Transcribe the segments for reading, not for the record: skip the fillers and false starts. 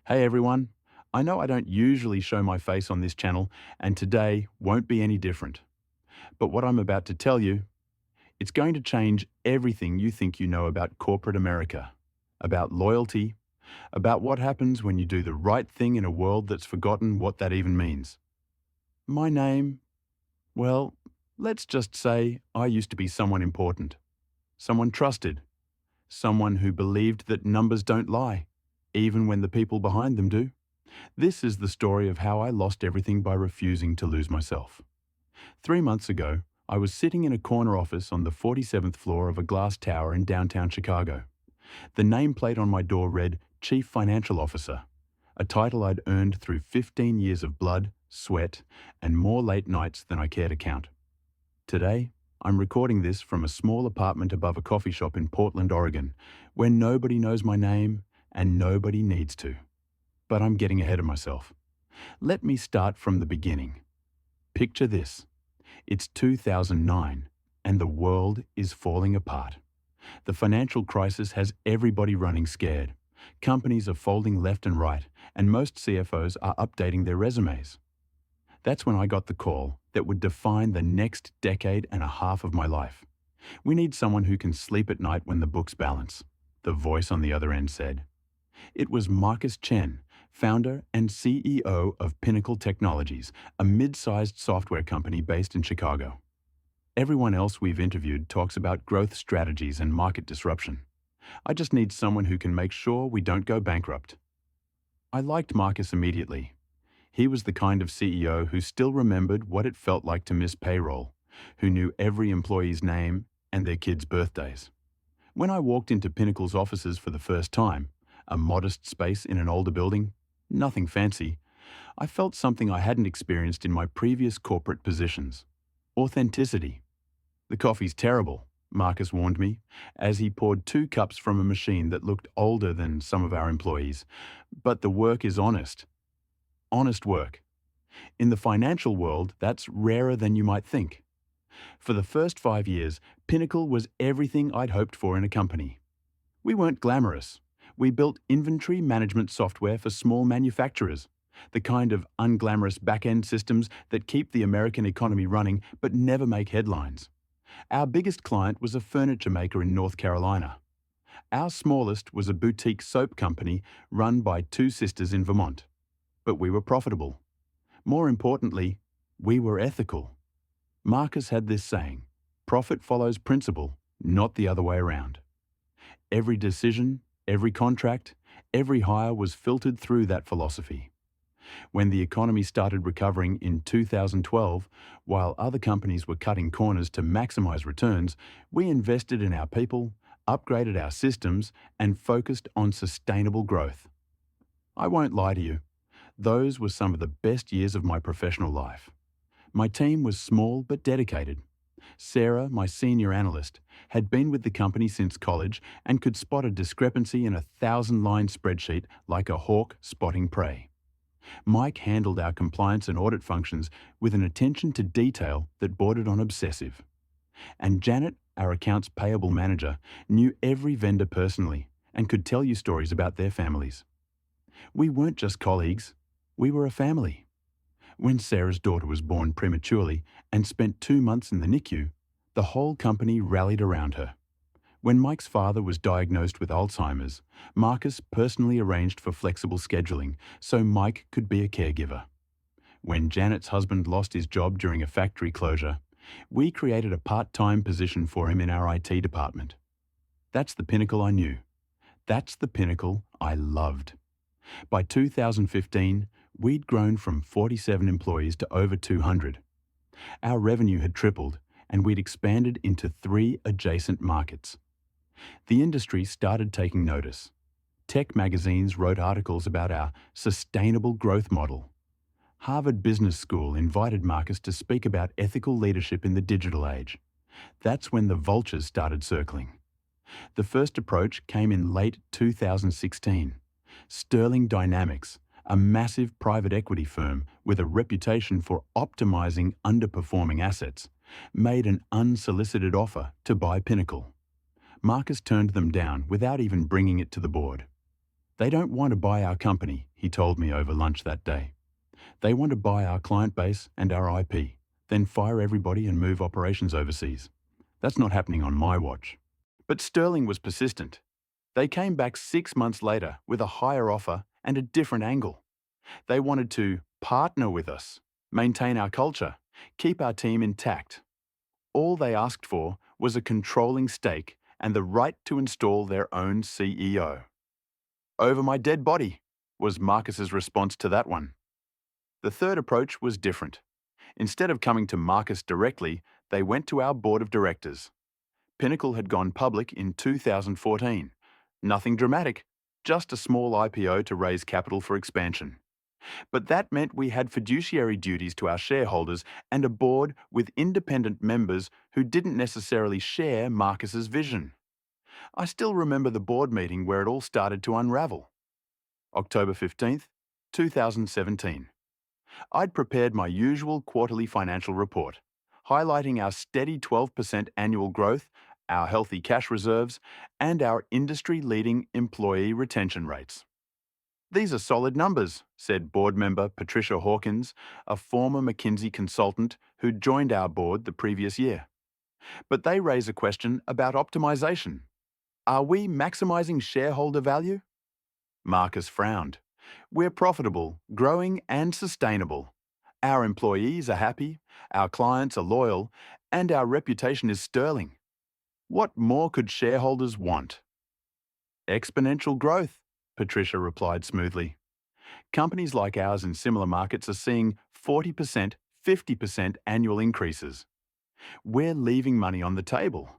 Hey everyone, I know I don't usually show my face on this channel, and today won't be any different. But what I'm about to tell you, it's going to change everything you think you know about corporate America, about loyalty, about what happens when you do the right thing in a world that's forgotten what that even means. My name, well, let's just say I used to be someone important, someone trusted, someone who believed that numbers don't lie, even when the people behind them do. This is the story of how I lost everything by refusing to lose myself. 3 months ago, I was sitting in a corner office on the 47th floor of a glass tower in downtown Chicago. The nameplate on my door read Chief Financial Officer, a title I'd earned through 15 years of blood, sweat, and more late nights than I care to count. Today, I'm recording this from a small apartment above a coffee shop in Portland, Oregon, where nobody knows my name and nobody needs to. But I'm getting ahead of myself. Let me start from the beginning. Picture this. It's 2009, and the world is falling apart. The financial crisis has everybody running scared. Companies are folding left and right, and most CFOs are updating their resumes. That's when I got the call that would define the next decade and a half of my life. We need someone who can sleep at night when the books balance, the voice on the other end said. It was Marcus Chen, founder and CEO of Pinnacle Technologies, a mid-sized software company based in Chicago. Everyone else we've interviewed talks about growth strategies and market disruption. I just need someone who can make sure we don't go bankrupt. I liked Marcus immediately. He was the kind of CEO who still remembered what it felt like to miss payroll, who knew every employee's name and their kids' birthdays. When I walked into Pinnacle's offices for the first time, a modest space in an older building, nothing fancy, I felt something I hadn't experienced in my previous corporate positions. Authenticity. The coffee's terrible, Marcus warned me, as he poured 2 cups from a machine that looked older than some of our employees. But the work is honest. Honest work. In the financial world, that's rarer than you might think. For the first 5 years, Pinnacle was everything I'd hoped for in a company. We weren't glamorous. We built inventory management software for small manufacturers, the kind of unglamorous back-end systems that keep the American economy running but never make headlines. Our biggest client was a furniture maker in North Carolina. Our smallest was a boutique soap company run by 2 sisters in Vermont. But we were profitable. More importantly, we were ethical. Marcus had this saying, profit follows principle, not the other way around. Every decision, every contract, every hire was filtered through that philosophy. When the economy started recovering in 2012, while other companies were cutting corners to maximize returns, we invested in our people, upgraded our systems, and focused on sustainable growth. I won't lie to you. Those were some of the best years of my professional life. My team was small but dedicated. Sarah, my senior analyst, had been with the company since college and could spot a discrepancy in a 1,000-line spreadsheet like a hawk spotting prey. Mike handled our compliance and audit functions with an attention to detail that bordered on obsessive. And Janet, our accounts payable manager, knew every vendor personally and could tell you stories about their families. We weren't just colleagues, we were a family. When Sarah's daughter was born prematurely and spent 2 months in the NICU, the whole company rallied around her. When Mike's father was diagnosed with Alzheimer's, Marcus personally arranged for flexible scheduling so Mike could be a caregiver. When Janet's husband lost his job during a factory closure, we created a part-time position for him in our IT department. That's the Pinnacle I knew. That's the Pinnacle I loved. By 2015, we'd grown from 47 employees to over 200. Our revenue had tripled, and we'd expanded into 3 adjacent markets. The industry started taking notice. Tech magazines wrote articles about our sustainable growth model. Harvard Business School invited Marcus to speak about ethical leadership in the digital age. That's when the vultures started circling. The first approach came in late 2016. Sterling Dynamics, a massive private equity firm with a reputation for optimizing underperforming assets, made an unsolicited offer to buy Pinnacle. Marcus turned them down without even bringing it to the board. They don't want to buy our company, he he told me over lunch that day. They want to buy our client base and our IP, then fire everybody and move operations overseas. That's not happening on my watch. But Sterling was persistent. They came back 6 months later with a higher offer and a different angle. They wanted to partner with us, maintain our culture, keep our team intact. All they asked for was a controlling stake and the right to install their own CEO. Over my dead body, was Marcus's response to that one. The third approach was different. Instead of coming to Marcus directly, they went to our board of directors. Pinnacle had gone public in 2014. Nothing dramatic, just a small IPO to raise capital for expansion. But that meant we had fiduciary duties to our shareholders and a board with independent members who didn't necessarily share Marcus's vision. I still remember the board meeting where it all started to unravel. October 15th, 2017. I'd prepared my usual quarterly financial report, highlighting our steady 12% annual growth, our healthy cash reserves, and our industry-leading employee retention rates. These are solid numbers, said board member Patricia Hawkins, a former McKinsey consultant who joined our board the previous year. But they raise a question about optimization. Are we maximizing shareholder value? Marcus frowned. We're profitable, growing, and sustainable. Our employees are happy, our clients are loyal, and our reputation is sterling. What more could shareholders want? Exponential growth, Patricia replied smoothly. Companies like ours in similar markets are seeing 40%, 50% annual increases. We're leaving money on the table.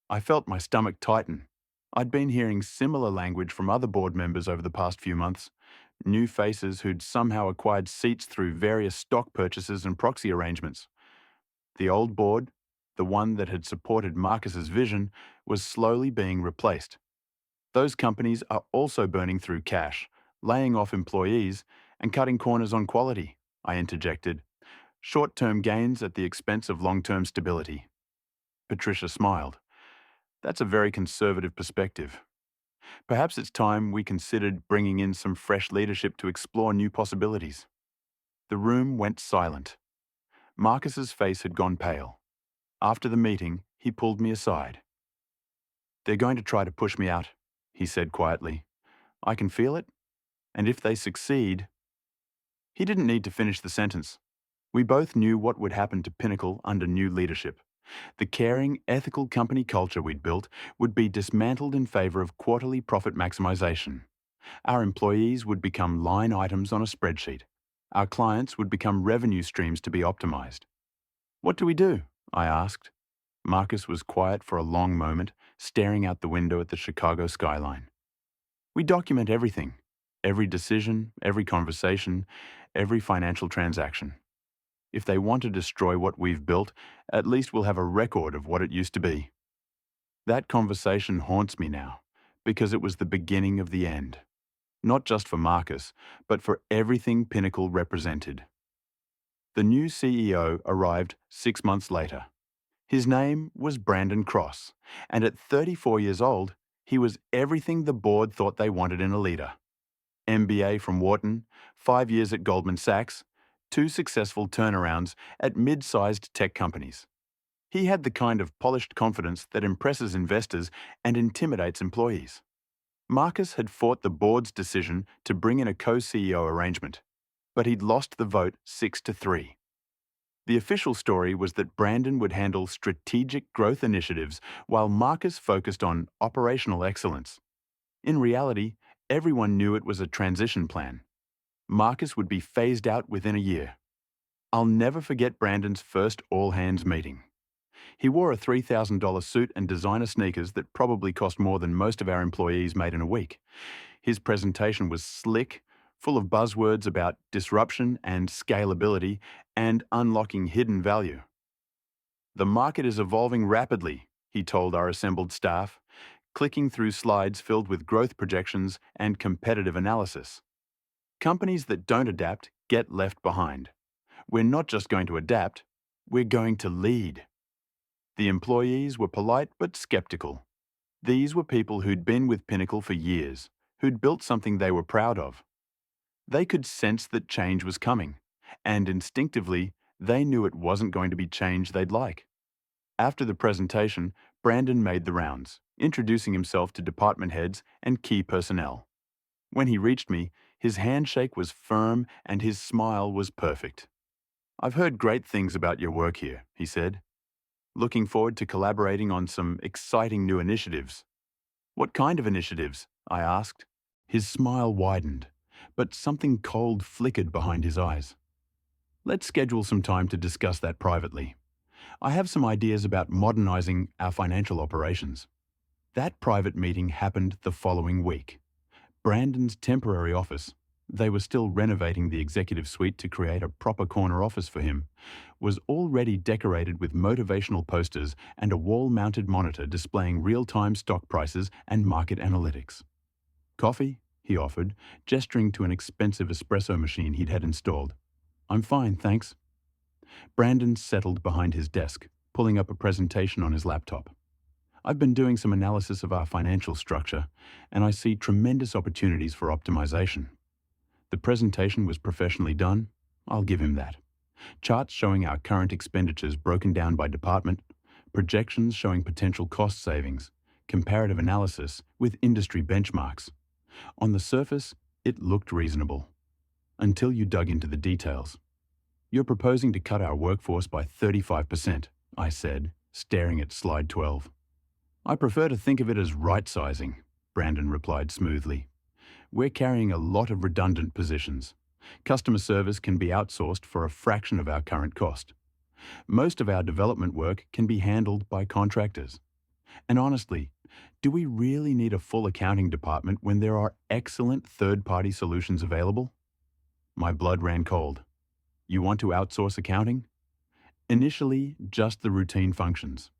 I felt my stomach tighten. I'd been hearing similar language from other board members over the past few months, new faces who'd somehow acquired seats through various stock purchases and proxy arrangements. The old board, the one that had supported Marcus's vision, was slowly being replaced. Those companies are also burning through cash, laying off employees, and cutting corners on quality, I interjected. Short-term gains at the expense of long-term stability. Patricia smiled. That's a very conservative perspective. Perhaps it's time we considered bringing in some fresh leadership to explore new possibilities. The room went silent. Marcus's face had gone pale. After the meeting, he pulled me aside. They're going to try to push me out, he said quietly. I can feel it, and if they succeed... He didn't need to finish the sentence. We both knew what would happen to Pinnacle under new leadership. The caring, ethical company culture we'd built would be dismantled in favor of quarterly profit maximization. Our employees would become line items on a spreadsheet. Our clients would become revenue streams to be optimized. What do we do? I asked. Marcus was quiet for a long moment, staring out the window at the Chicago skyline. We document everything. Every decision, every conversation, every financial transaction. If they want to destroy what we've built, at least we'll have a record of what it used to be. That conversation haunts me now, because it was the beginning of the end. Not just for Marcus, but for everything Pinnacle represented. The new CEO arrived 6 months later. His name was Brandon Cross, and at 34 years old, he was everything the board thought they wanted in a leader. MBA from Wharton, 5 years at Goldman Sachs, 2 successful turnarounds at mid-sized tech companies. He had the kind of polished confidence that impresses investors and intimidates employees. Marcus had fought the board's decision to bring in a co-CEO arrangement, but he'd lost the vote 6-3. The official story was that Brandon would handle strategic growth initiatives while Marcus focused on operational excellence. In reality, everyone knew it was a transition plan. Marcus would be phased out within a year. I'll never forget Brandon's first all-hands meeting. He wore a $3,000 suit and designer sneakers that probably cost more than most of our employees made in a week. His presentation was slick, full of buzzwords about disruption and scalability and unlocking hidden value. The market is evolving rapidly, he told our assembled staff, clicking through slides filled with growth projections and competitive analysis. Companies that don't adapt get left behind. We're not just going to adapt, we're going to lead. The employees were polite but skeptical. These were people who'd been with Pinnacle for years, who'd built something they were proud of. They could sense that change was coming, and instinctively, they knew it wasn't going to be change they'd like. After the presentation, Brandon made the rounds, introducing himself to department heads and key personnel. When he reached me, his handshake was firm and his smile was perfect. "I've heard great things about your work here," he said. "Looking forward to collaborating on some exciting new initiatives." "What kind of initiatives?" I asked. His smile widened, but something cold flickered behind his eyes. "Let's schedule some time to discuss that privately. I have some ideas about modernizing our financial operations." That private meeting happened the following week. Brandon's temporary office, they were still renovating the executive suite to create a proper corner office for him, was already decorated with motivational posters and a wall-mounted monitor displaying real-time stock prices and market analytics. "Coffee?" he offered, gesturing to an expensive espresso machine he'd had installed. "I'm fine, thanks." Brandon settled behind his desk, pulling up a presentation on his laptop. "I've been doing some analysis of our financial structure, and I see tremendous opportunities for optimization." The presentation was professionally done. I'll give him that. Charts showing our current expenditures broken down by department, projections showing potential cost savings, comparative analysis with industry benchmarks. On the surface, it looked reasonable. Until you dug into the details. "You're proposing to cut our workforce by 35%, I said, staring at slide 12. "I prefer to think of it as right-sizing," Brandon replied smoothly. "We're carrying a lot of redundant positions. Customer service can be outsourced for a fraction of our current cost. Most of our development work can be handled by contractors. And honestly, do we really need a full accounting department when there are excellent third-party solutions available?" My blood ran cold. "You want to outsource accounting?" "Initially, just the routine functions.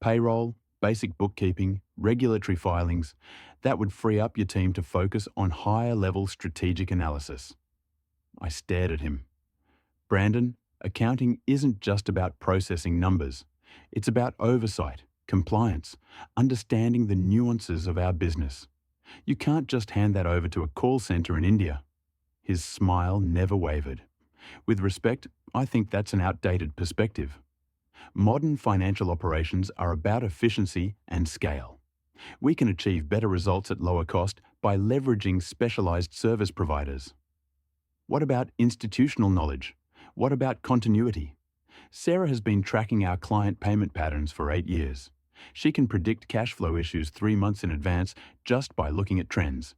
Payroll, basic bookkeeping, regulatory filings. That would free up your team to focus on higher-level strategic analysis." I stared at him. "Brandon, accounting isn't just about processing numbers. It's about oversight, compliance, understanding the nuances of our business. You can't just hand that over to a call center in India." His smile never wavered. "With respect, I think that's an outdated perspective. Modern financial operations are about efficiency and scale. We can achieve better results at lower cost by leveraging specialized service providers." "What about institutional knowledge? What about continuity?" "Sarah has been tracking our client payment patterns for 8 years. She can predict cash flow issues 3 months in advance just by looking at trends.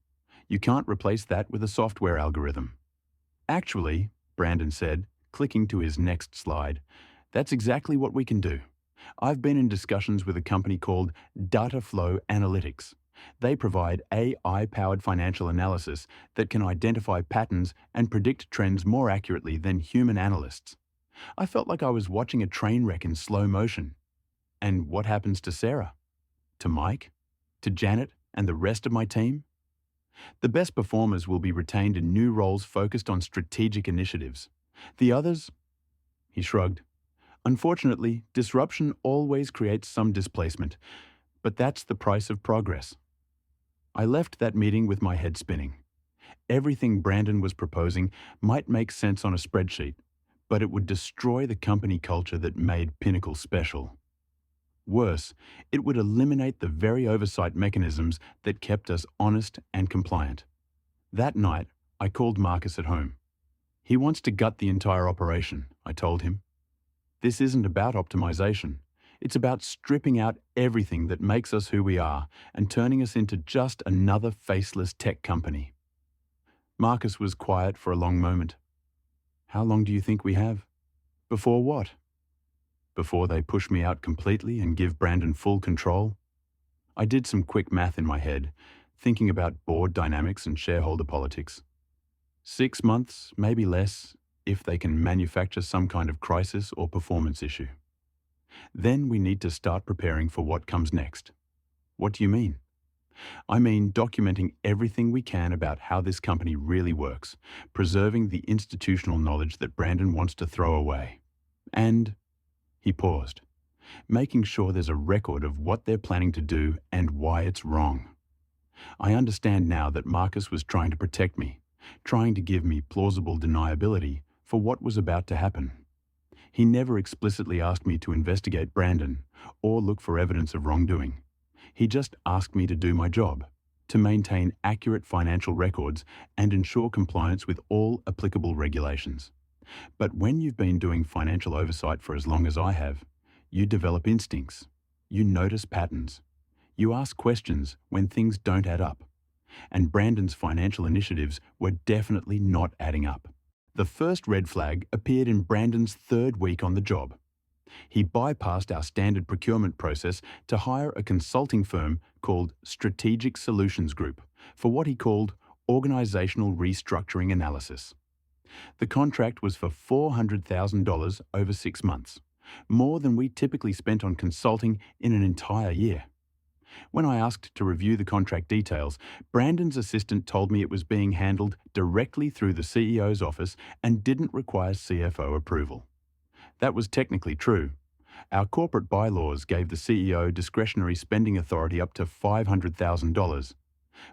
You can't replace that with a software algorithm." "Actually," Brandon said, clicking to his next slide, "that's exactly what we can do. I've been in discussions with a company called Data Flow Analytics. They provide AI-powered financial analysis that can identify patterns and predict trends more accurately than human analysts." I felt like I was watching a train wreck in slow motion. "And what happens to Sarah? To Mike? To Janet and the rest of my team?" "The best performers will be retained in new roles focused on strategic initiatives. The others?" He shrugged. "Unfortunately, disruption always creates some displacement, but that's the price of progress." I left that meeting with my head spinning. Everything Brandon was proposing might make sense on a spreadsheet, but it would destroy the company culture that made Pinnacle special. Worse, it would eliminate the very oversight mechanisms that kept us honest and compliant. That night, I called Marcus at home. "He wants to gut the entire operation," I told him. "This isn't about optimization. It's about stripping out everything that makes us who we are and turning us into just another faceless tech company." Marcus was quiet for a long moment. "How long do you think we have?" "Before what?" "Before they push me out completely and give Brandon full control?" I did some quick math in my head, thinking about board dynamics and shareholder politics. 6 months, maybe less, if they can manufacture some kind of crisis or performance issue. Then we need to start preparing for what comes next." "What do you mean?" "I mean documenting everything we can about how this company really works, preserving the institutional knowledge that Brandon wants to throw away. And," he paused, "making sure there's a record of what they're planning to do and why it's wrong." I understand now that Marcus was trying to protect me, trying to give me plausible deniability for what was about to happen. He never explicitly asked me to investigate Brandon or look for evidence of wrongdoing. He just asked me to do my job, to maintain accurate financial records and ensure compliance with all applicable regulations. But when you've been doing financial oversight for as long as I have, you develop instincts. You notice patterns. You ask questions when things don't add up. And Brandon's financial initiatives were definitely not adding up. The first red flag appeared in Brandon's third week on the job. He bypassed our standard procurement process to hire a consulting firm called Strategic Solutions Group for what he called organizational restructuring analysis. The contract was for $400,000 over 6 months, more than we typically spent on consulting in an entire year. When I asked to review the contract details, Brandon's assistant told me it was being handled directly through the CEO's office and didn't require CFO approval. That was technically true. Our corporate bylaws gave the CEO discretionary spending authority up to $500,000,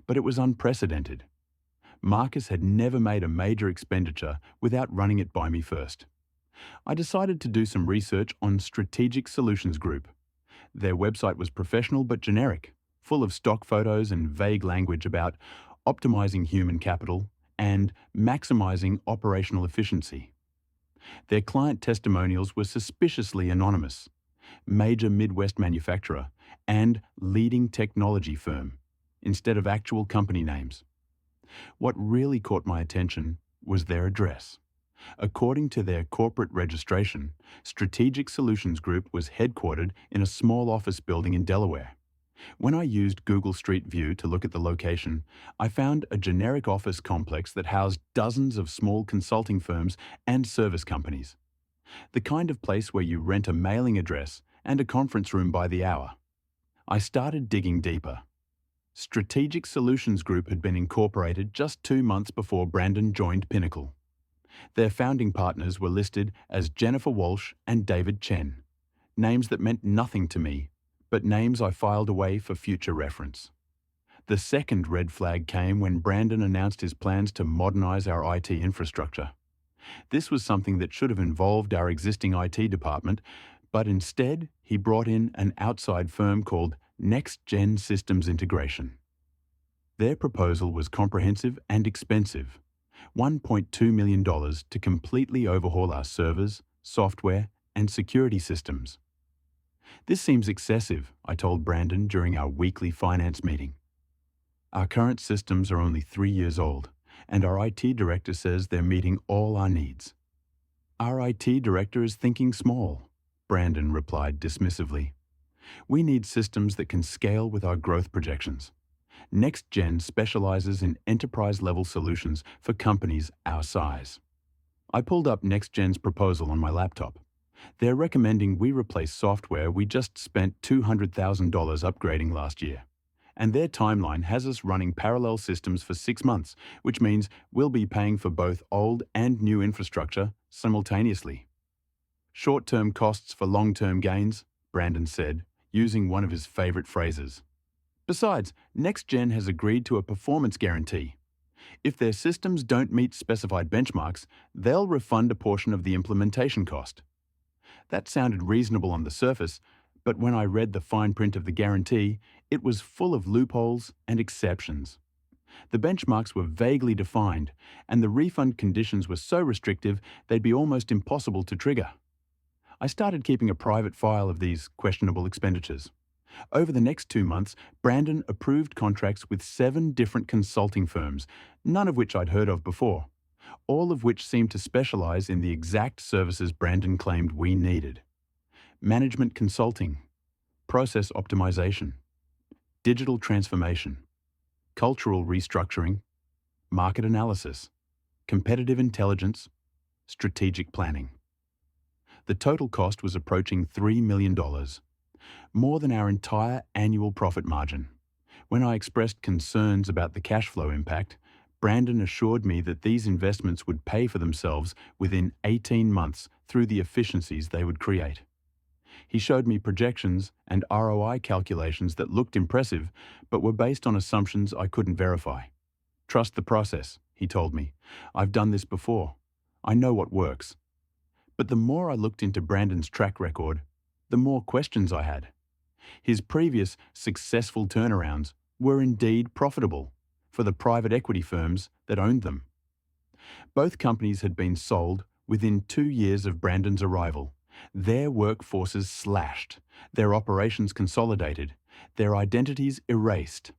but it was unprecedented. Marcus had never made a major expenditure without running it by me first. I decided to do some research on Strategic Solutions Group. Their website was professional but generic, full of stock photos and vague language about optimizing human capital and maximizing operational efficiency. Their client testimonials were suspiciously anonymous: major Midwest manufacturer and leading technology firm, instead of actual company names. What really caught my attention was their address. According to their corporate registration, Strategic Solutions Group was headquartered in a small office building in Delaware. When I used Google Street View to look at the location, I found a generic office complex that housed dozens of small consulting firms and service companies. The kind of place where you rent a mailing address and a conference room by the hour. I started digging deeper. Strategic Solutions Group had been incorporated just 2 months before Brandon joined Pinnacle. Their founding partners were listed as Jennifer Walsh and David Chen, names that meant nothing to me, but names I filed away for future reference. The second red flag came when Brandon announced his plans to modernize our IT infrastructure. This was something that should have involved our existing IT department, but instead he brought in an outside firm called Next Gen Systems Integration. Their proposal was comprehensive and expensive: $1.2 million to completely overhaul our servers, software, and security systems. This seems excessive, I told Brandon during our weekly finance meeting. Our current systems are only 3 years old, and our IT director says they're meeting all our needs. Our IT director is thinking small, Brandon replied dismissively. We need systems that can scale with our growth projections. NextGen specializes in enterprise-level solutions for companies our size. I pulled up NextGen's proposal on my laptop. They're recommending we replace software we just spent $200,000 upgrading last year. And their timeline has us running parallel systems for 6 months, which means we'll be paying for both old and new infrastructure simultaneously. Short-term costs for long-term gains, Brandon said, using one of his favorite phrases. Besides, NextGen has agreed to a performance guarantee. If their systems don't meet specified benchmarks, they'll refund a portion of the implementation cost. That sounded reasonable on the surface, but when I read the fine print of the guarantee, it was full of loopholes and exceptions. The benchmarks were vaguely defined, and the refund conditions were so restrictive they'd be almost impossible to trigger. I started keeping a private file of these questionable expenditures. Over the next 2 months, Brandon approved contracts with 7 different consulting firms, none of which I'd heard of before, all of which seemed to specialize in the exact services Brandon claimed we needed: management consulting, process optimization, digital transformation, cultural restructuring, market analysis, competitive intelligence, strategic planning. The total cost was approaching $3 million, more than our entire annual profit margin. When I expressed concerns about the cash flow impact, Brandon assured me that these investments would pay for themselves within 18 months through the efficiencies they would create. He showed me projections and ROI calculations that looked impressive, but were based on assumptions I couldn't verify. Trust the process, he told me. "I've done this before. I know what works." But the more I looked into Brandon's track record, the more questions I had. His previous successful turnarounds were indeed profitable for the private equity firms that owned them. Both companies had been sold within 2 years of Brandon's arrival, their workforces slashed, their operations consolidated, their identities erased.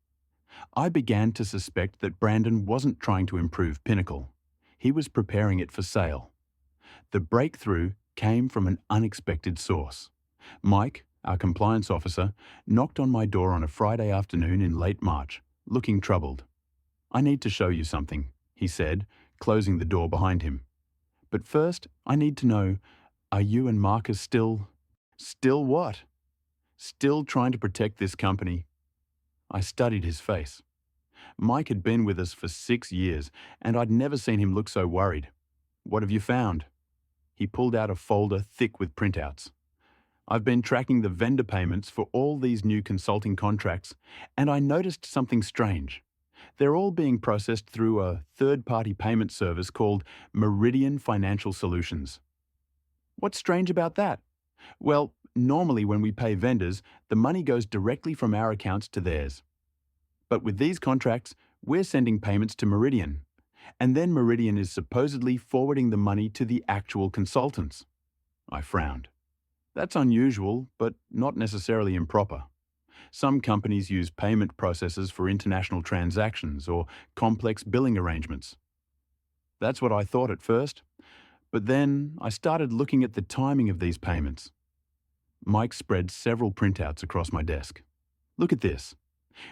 I began to suspect that Brandon wasn't trying to improve Pinnacle. He was preparing it for sale. The breakthrough came from an unexpected source. Mike, our compliance officer, knocked on my door on a Friday afternoon in late March, looking troubled. "I need to show you something," he said, closing the door behind him. "But first, I need to know, are you and Marcus still..." "Still what?" "Still trying to protect this company?" I studied his face. Mike had been with us for 6 years, and I'd never seen him look so worried. "What have you found?" He pulled out a folder thick with printouts. "I've been tracking the vendor payments for all these new consulting contracts, and I noticed something strange. They're all being processed through a third-party payment service called Meridian Financial Solutions." "What's strange about that?" "Well, normally when we pay vendors, the money goes directly from our accounts to theirs. But with these contracts, we're sending payments to Meridian, and then Meridian is supposedly forwarding the money to the actual consultants." I frowned. "That's unusual, but not necessarily improper. Some companies use payment processors for international transactions or complex billing arrangements." That's what I thought at first, but then I started looking at the timing of these payments. Mike spread several printouts across my desk. "Look at this.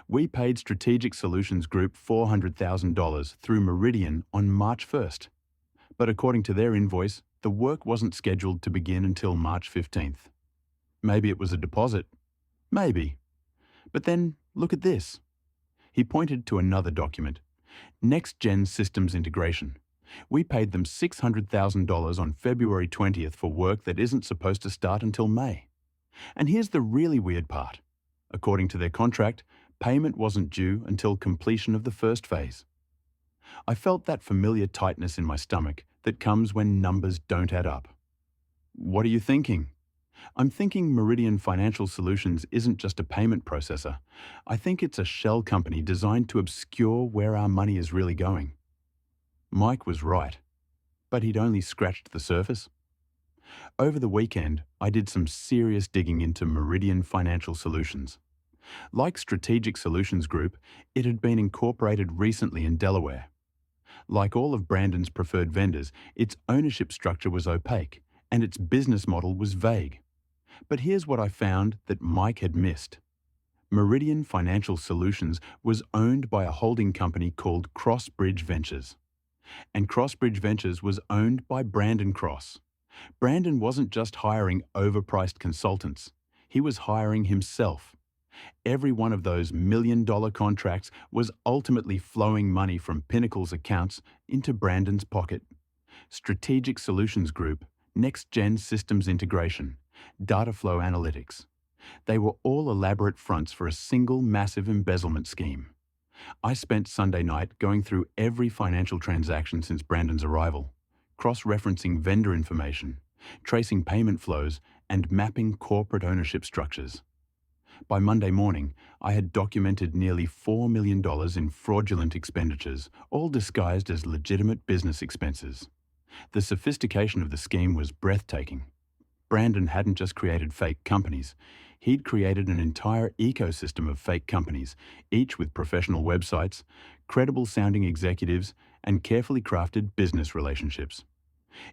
We paid Strategic Solutions Group $400,000 through Meridian on March 1st. But according to their invoice, the work wasn't scheduled to begin until March 15th. Maybe it was a deposit. Maybe. But then, look at this." He pointed to another document. "Next-Gen Systems Integration. We paid them $600,000 on February 20th for work that isn't supposed to start until May. And here's the really weird part. According to their contract, payment wasn't due until completion of the first phase." I felt that familiar tightness in my stomach that comes when numbers don't add up. "What are you thinking?" "I'm thinking Meridian Financial Solutions isn't just a payment processor. I think it's a shell company designed to obscure where our money is really going." Mike was right, but he'd only scratched the surface. Over the weekend, I did some serious digging into Meridian Financial Solutions. Like Strategic Solutions Group, it had been incorporated recently in Delaware. Like all of Brandon's preferred vendors, its ownership structure was opaque, and its business model was vague. But here's what I found that Mike had missed. Meridian Financial Solutions was owned by a holding company called Crossbridge Ventures. And Crossbridge Ventures was owned by Brandon Cross. Brandon wasn't just hiring overpriced consultants. He was hiring himself. Every one of those million-dollar contracts was ultimately flowing money from Pinnacle's accounts into Brandon's pocket. Strategic Solutions Group, Next-Gen Systems Integration, Data Flow Analytics. They were all elaborate fronts for a single massive embezzlement scheme. I spent Sunday night going through every financial transaction since Brandon's arrival, cross-referencing vendor information, tracing payment flows, and mapping corporate ownership structures. By Monday morning, I had documented nearly $4 million in fraudulent expenditures, all disguised as legitimate business expenses. The sophistication of the scheme was breathtaking. Brandon hadn't just created fake companies. He'd created an entire ecosystem of fake companies, each with professional websites, credible-sounding executives, and carefully crafted business relationships.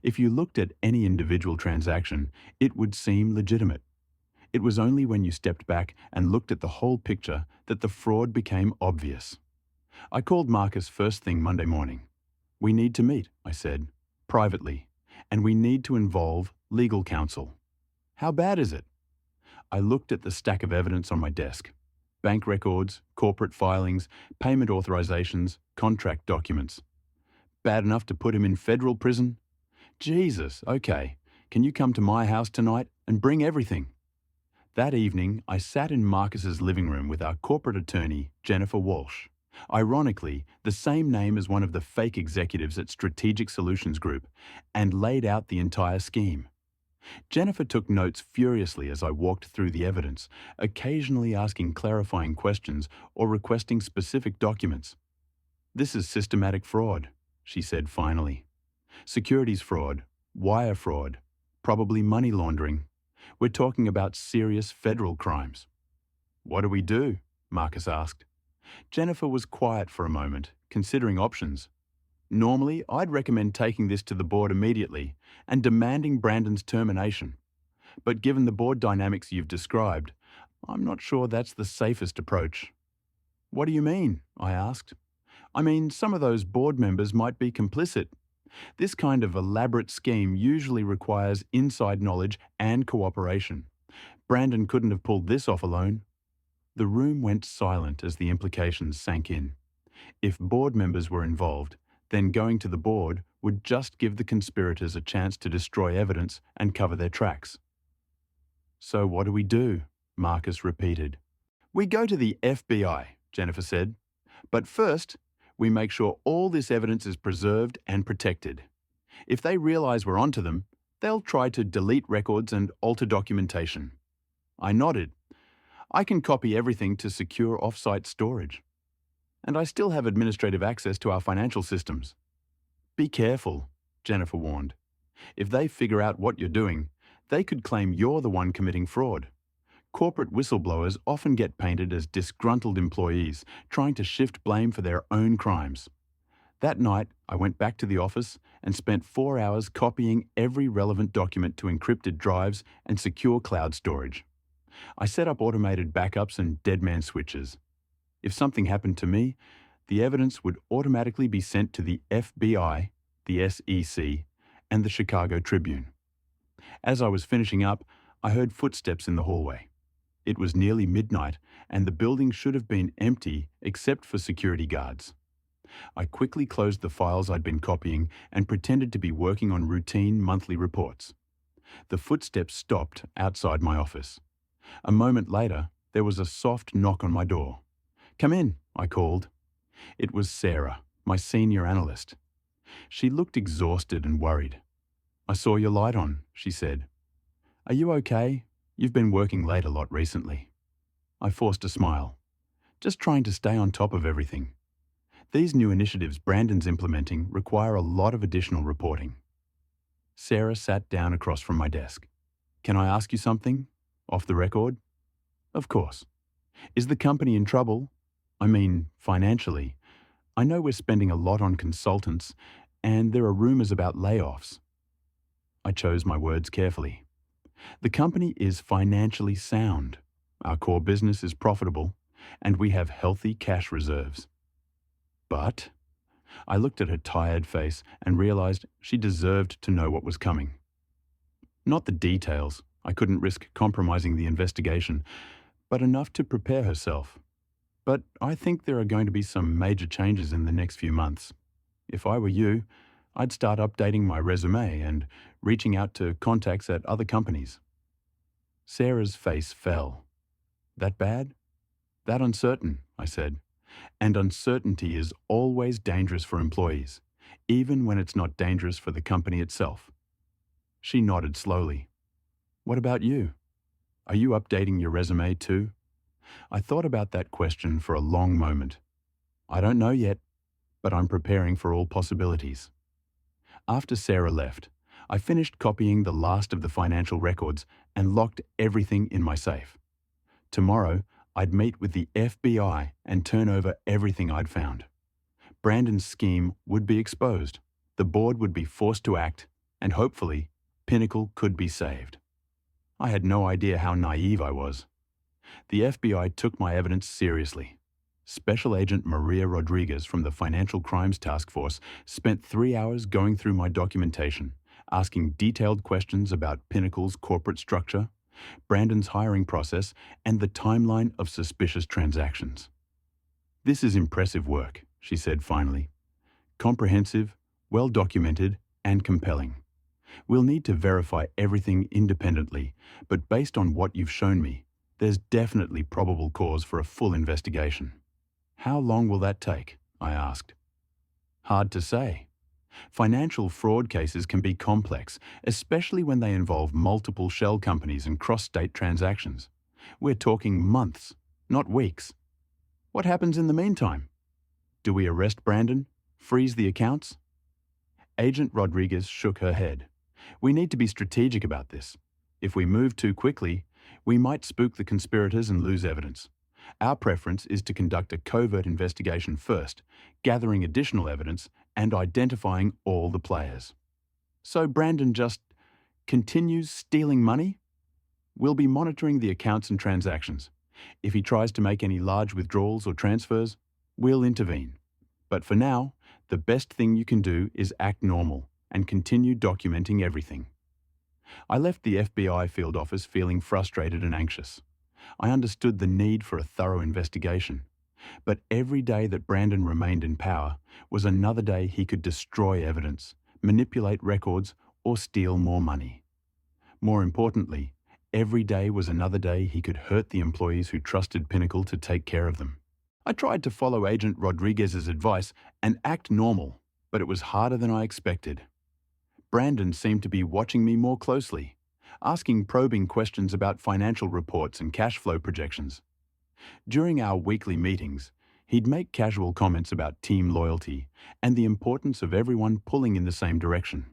If you looked at any individual transaction, it would seem legitimate. It was only when you stepped back and looked at the whole picture that the fraud became obvious. I called Marcus first thing Monday morning. "We need to meet," I said, "privately, and we need to involve legal counsel." "How bad is it?" I looked at the stack of evidence on my desk. Bank records, corporate filings, payment authorizations, contract documents. "Bad enough to put him in federal prison?" "Jesus, okay. Can you come to my house tonight and bring everything?" That evening, I sat in Marcus's living room with our corporate attorney, Jennifer Walsh. Ironically, the same name as one of the fake executives at Strategic Solutions Group, and laid out the entire scheme. Jennifer took notes furiously as I walked through the evidence, occasionally asking clarifying questions or requesting specific documents. "This is systematic fraud," she said finally. "Securities fraud, wire fraud, probably money laundering. We're talking about serious federal crimes." "What do we do?" Marcus asked. Jennifer was quiet for a moment, considering options. "Normally, I'd recommend taking this to the board immediately and demanding Brandon's termination. But given the board dynamics you've described, I'm not sure that's the safest approach." "What do you mean?" I asked. "I mean, some of those board members might be complicit. This kind of elaborate scheme usually requires inside knowledge and cooperation. Brandon couldn't have pulled this off alone." The room went silent as the implications sank in. If board members were involved, then going to the board would just give the conspirators a chance to destroy evidence and cover their tracks. "So what do we do?" Marcus repeated. "We go to the FBI," Jennifer said. "But first, we make sure all this evidence is preserved and protected. If they realize we're onto them, they'll try to delete records and alter documentation." I nodded. "I can copy everything to secure off-site storage. And I still have administrative access to our financial systems." "Be careful," Jennifer warned. "If they figure out what you're doing, they could claim you're the one committing fraud. Corporate whistleblowers often get painted as disgruntled employees trying to shift blame for their own crimes." That night, I went back to the office and spent 4 hours copying every relevant document to encrypted drives and secure cloud storage. I set up automated backups and deadman switches. If something happened to me, the evidence would automatically be sent to the FBI, the SEC, and the Chicago Tribune. As I was finishing up, I heard footsteps in the hallway. It was nearly midnight, and the building should have been empty except for security guards. I quickly closed the files I'd been copying and pretended to be working on routine monthly reports. The footsteps stopped outside my office. A moment later, there was a soft knock on my door. "Come in," I called. It was Sarah, my senior analyst. She looked exhausted and worried. "I saw your light on," she said. "Are you okay? You've been working late a lot recently." I forced a smile. "Just trying to stay on top of everything. These new initiatives Brandon's implementing require a lot of additional reporting." Sarah sat down across from my desk. "Can I ask you something? Off the record?" "Of course. Is the company in trouble? I mean, financially. I know we're spending a lot on consultants, and there are rumors about layoffs." I chose my words carefully. "The company is financially sound. Our core business is profitable, and we have healthy cash reserves." "But?" I looked at her tired face and realized she deserved to know what was coming. Not the details. I couldn't risk compromising the investigation, but enough to prepare herself. "But I think there are going to be some major changes in the next few months. If I were you, I'd start updating my resume and reaching out to contacts at other companies." Sarah's face fell. "That bad?" "That uncertain," I said. "And uncertainty is always dangerous for employees, even when it's not dangerous for the company itself." She nodded slowly. "What about you? Are you updating your resume too?" I thought about that question for a long moment. "I don't know yet, but I'm preparing for all possibilities." After Sarah left, I finished copying the last of the financial records and locked everything in my safe. Tomorrow, I'd meet with the FBI and turn over everything I'd found. Brandon's scheme would be exposed, the board would be forced to act, and hopefully, Pinnacle could be saved. I had no idea how naive I was. The FBI took my evidence seriously. Special Agent Maria Rodriguez from the Financial Crimes Task Force spent 3 hours going through my documentation, asking detailed questions about Pinnacle's corporate structure, Brandon's hiring process, and the timeline of suspicious transactions. "This is impressive work," she said finally. "Comprehensive, well-documented, and compelling. We'll need to verify everything independently, but based on what you've shown me, there's definitely probable cause for a full investigation." How long will that take? I asked. Hard to say. Financial fraud cases can be complex, especially when they involve multiple shell companies and cross-state transactions. We're talking months, not weeks. What happens in the meantime? Do we arrest Brandon? Freeze the accounts? Agent Rodriguez shook her head. We need to be strategic about this. If we move too quickly, we might spook the conspirators and lose evidence. Our preference is to conduct a covert investigation first, gathering additional evidence and identifying all the players. So Brandon just continues stealing money? We'll be monitoring the accounts and transactions. If he tries to make any large withdrawals or transfers, we'll intervene. But for now, the best thing you can do is act normal and continue documenting everything. I left the FBI field office feeling frustrated and anxious. I understood the need for a thorough investigation. But every day that Brandon remained in power was another day he could destroy evidence, manipulate records, or steal more money. More importantly, every day was another day he could hurt the employees who trusted Pinnacle to take care of them. I tried to follow Agent Rodriguez's advice and act normal, but it was harder than I expected. Brandon seemed to be watching me more closely, asking probing questions about financial reports and cash flow projections. During our weekly meetings, he'd make casual comments about team loyalty and the importance of everyone pulling in the same direction.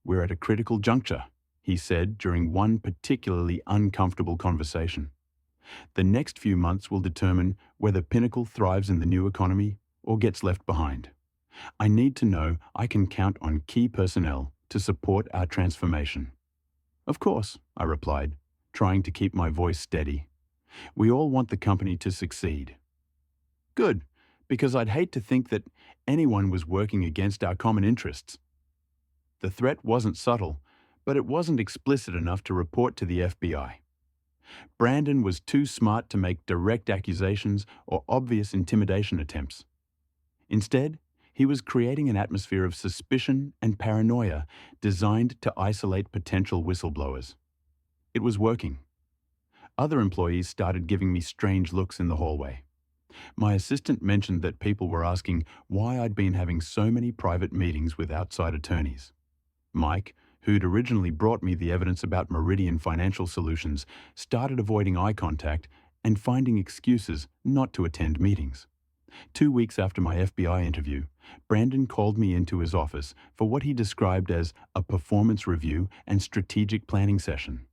We're at a critical juncture, he said during one particularly uncomfortable conversation. The next few months will determine whether Pinnacle thrives in the new economy or gets left behind. I need to know I can count on key personnel to support our transformation. Of course, I replied, trying to keep my voice steady. We all want the company to succeed. Good, because I'd hate to think that anyone was working against our common interests. The threat wasn't subtle, but it wasn't explicit enough to report to the FBI. Brandon was too smart to make direct accusations or obvious intimidation attempts. Instead, he was creating an atmosphere of suspicion and paranoia designed to isolate potential whistleblowers. It was working. Other employees started giving me strange looks in the hallway. My assistant mentioned that people were asking why I'd been having so many private meetings with outside attorneys. Mike, who'd originally brought me the evidence about Meridian Financial Solutions, started avoiding eye contact and finding excuses not to attend meetings. 2 weeks after my FBI interview, Brandon called me into his office for what he described as a performance review and strategic planning session.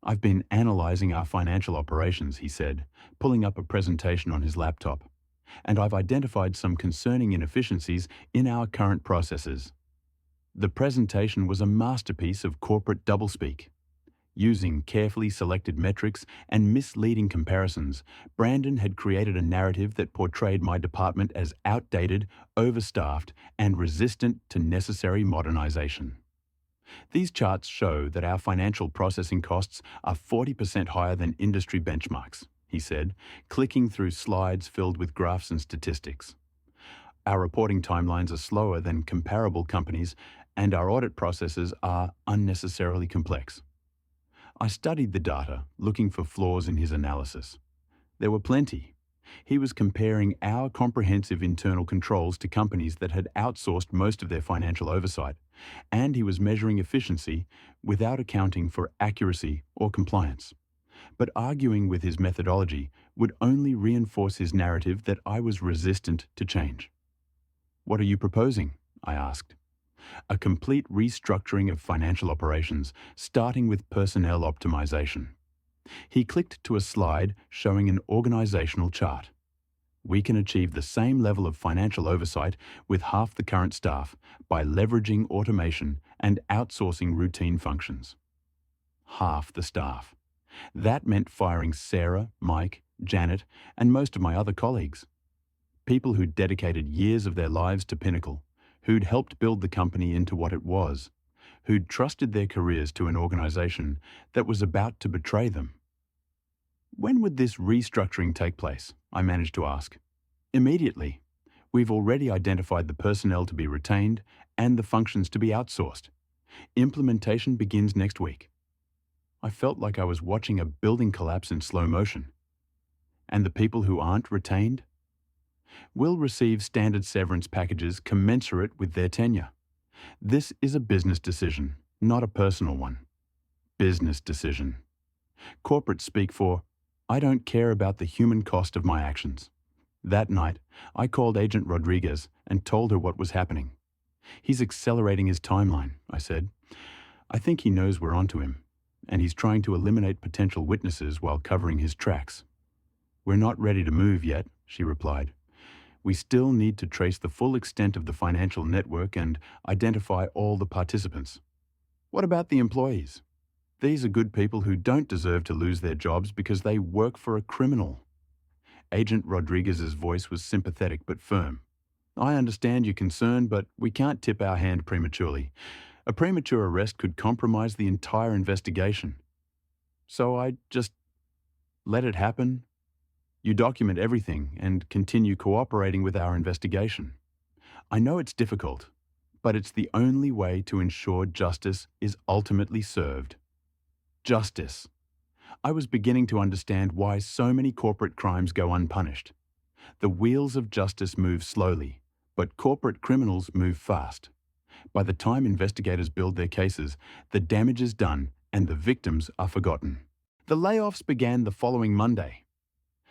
I've been analyzing our financial operations, he said, pulling up a presentation on his laptop, and I've identified some concerning inefficiencies in our current processes. The presentation was a masterpiece of corporate doublespeak. Using carefully selected metrics and misleading comparisons, Brandon had created a narrative that portrayed my department as outdated, overstaffed, and resistant to necessary modernization. These charts show that our financial processing costs are 40% higher than industry benchmarks, he said, clicking through slides filled with graphs and statistics. Our reporting timelines are slower than comparable companies, and our audit processes are unnecessarily complex. I studied the data, looking for flaws in his analysis. There were plenty. He was comparing our comprehensive internal controls to companies that had outsourced most of their financial oversight, and he was measuring efficiency without accounting for accuracy or compliance. But arguing with his methodology would only reinforce his narrative that I was resistant to change. "What are you proposing?" I asked. "A complete restructuring of financial operations, starting with personnel optimization." He clicked to a slide showing an organizational chart. We can achieve the same level of financial oversight with half the current staff by leveraging automation and outsourcing routine functions. Half the staff. That meant firing Sarah, Mike, Janet, and most of my other colleagues. People who'd dedicated years of their lives to Pinnacle, who'd helped build the company into what it was, who'd trusted their careers to an organization that was about to betray them. "When would this restructuring take place?" I managed to ask. "Immediately. We've already identified the personnel to be retained and the functions to be outsourced. Implementation begins next week." I felt like I was watching a building collapse in slow motion. "And the people who aren't retained?" will receive standard severance packages commensurate with their tenure. This is a business decision, not a personal one. Business decision. Corporates speak for, I don't care about the human cost of my actions. That night, I called Agent Rodriguez and told her what was happening. He's accelerating his timeline, I said. I think he knows we're onto him, and he's trying to eliminate potential witnesses while covering his tracks. We're not ready to move yet, she replied. We still need to trace the full extent of the financial network and identify all the participants. What about the employees? These are good people who don't deserve to lose their jobs because they work for a criminal. Agent Rodriguez's voice was sympathetic but firm. I understand your concern, but we can't tip our hand prematurely. A premature arrest could compromise the entire investigation. So I just let it happen. You document everything and continue cooperating with our investigation. I know it's difficult, but it's the only way to ensure justice is ultimately served. Justice. I was beginning to understand why so many corporate crimes go unpunished. The wheels of justice move slowly, but corporate criminals move fast. By the time investigators build their cases, the damage is done and the victims are forgotten. The layoffs began the following Monday.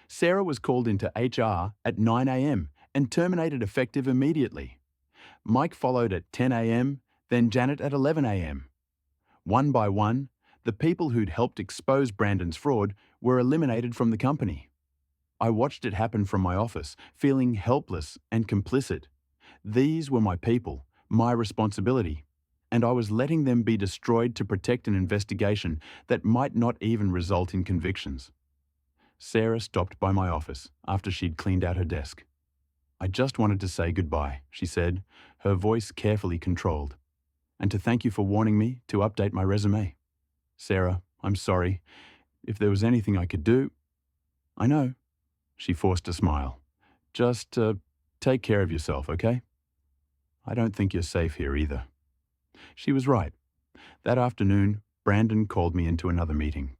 Sarah was called into HR at 9 a.m. and terminated effective immediately. Mike followed at 10 a.m., then Janet at 11 a.m. One by one, the people who'd helped expose Brandon's fraud were eliminated from the company. I watched it happen from my office, feeling helpless and complicit. These were my people, my responsibility, and I was letting them be destroyed to protect an investigation that might not even result in convictions. Sarah stopped by my office after she'd cleaned out her desk. I just wanted to say goodbye, she said, her voice carefully controlled, and to thank you for warning me to update my resume. Sarah, I'm sorry. If there was anything I could do... I know. She forced a smile. Just take care of yourself, okay? I don't think you're safe here either. She was right. That afternoon, Brandon called me into another meeting.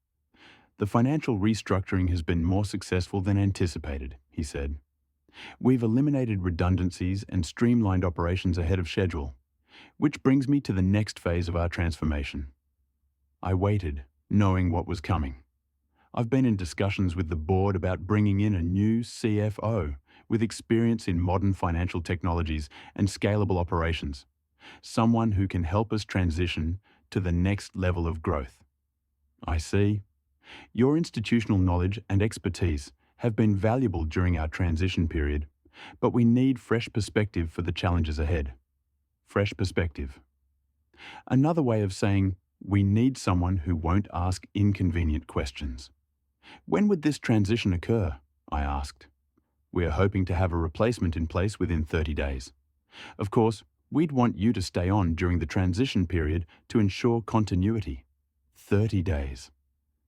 The financial restructuring has been more successful than anticipated, he said. We've eliminated redundancies and streamlined operations ahead of schedule, which brings me to the next phase of our transformation. I waited, knowing what was coming. I've been in discussions with the board about bringing in a new CFO with experience in modern financial technologies and scalable operations, someone who can help us transition to the next level of growth. I see. Your institutional knowledge and expertise have been valuable during our transition period, but we need fresh perspective for the challenges ahead. Fresh perspective. Another way of saying we need someone who won't ask inconvenient questions. When would this transition occur? I asked. We're hoping to have a replacement in place within 30 days. Of course, we'd want you to stay on during the transition period to ensure continuity. 30 days.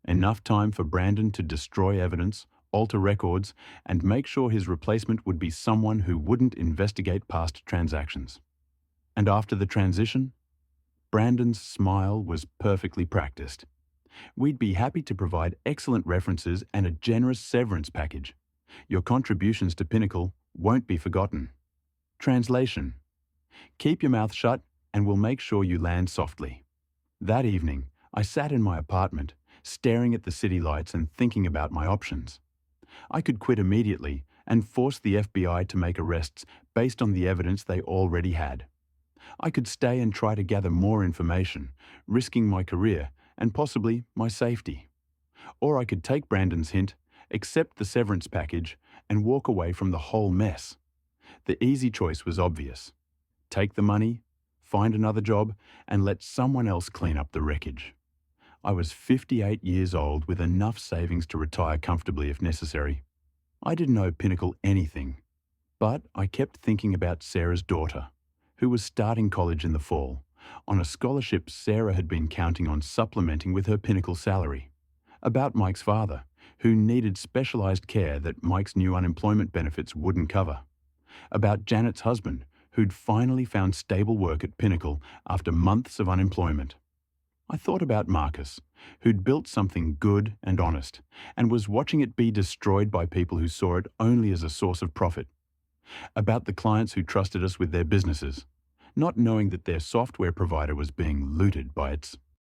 Enough time for Brandon to destroy evidence, alter records, and make sure his replacement would be someone who wouldn't investigate past transactions. And after the transition, Brandon's smile was perfectly practiced. We'd be happy to provide excellent references and a generous severance package. Your contributions to Pinnacle won't be forgotten. Translation. Keep your mouth shut and we'll make sure you land softly. That evening, I sat in my apartment, staring at the city lights and thinking about my options. I could quit immediately and force the FBI to make arrests based on the evidence they already had. I could stay and try to gather more information, risking my career and possibly my safety. Or I could take Brandon's hint, accept the severance package, and walk away from the whole mess. The easy choice was obvious. Take the money, find another job, and let someone else clean up the wreckage. I was 58 years old with enough savings to retire comfortably if necessary. I didn't owe Pinnacle anything, but I kept thinking about Sarah's daughter, who was starting college in the fall, on a scholarship Sarah had been counting on supplementing with her Pinnacle salary. About Mike's father, who needed specialized care that Mike's new unemployment benefits wouldn't cover. About Janet's husband, who'd finally found stable work at Pinnacle after months of unemployment. I thought about Marcus, who'd built something good and honest, and was watching it be destroyed by people who saw it only as a source of profit. about the clients who trusted us with their businesses, not knowing that their software provider was being looted by its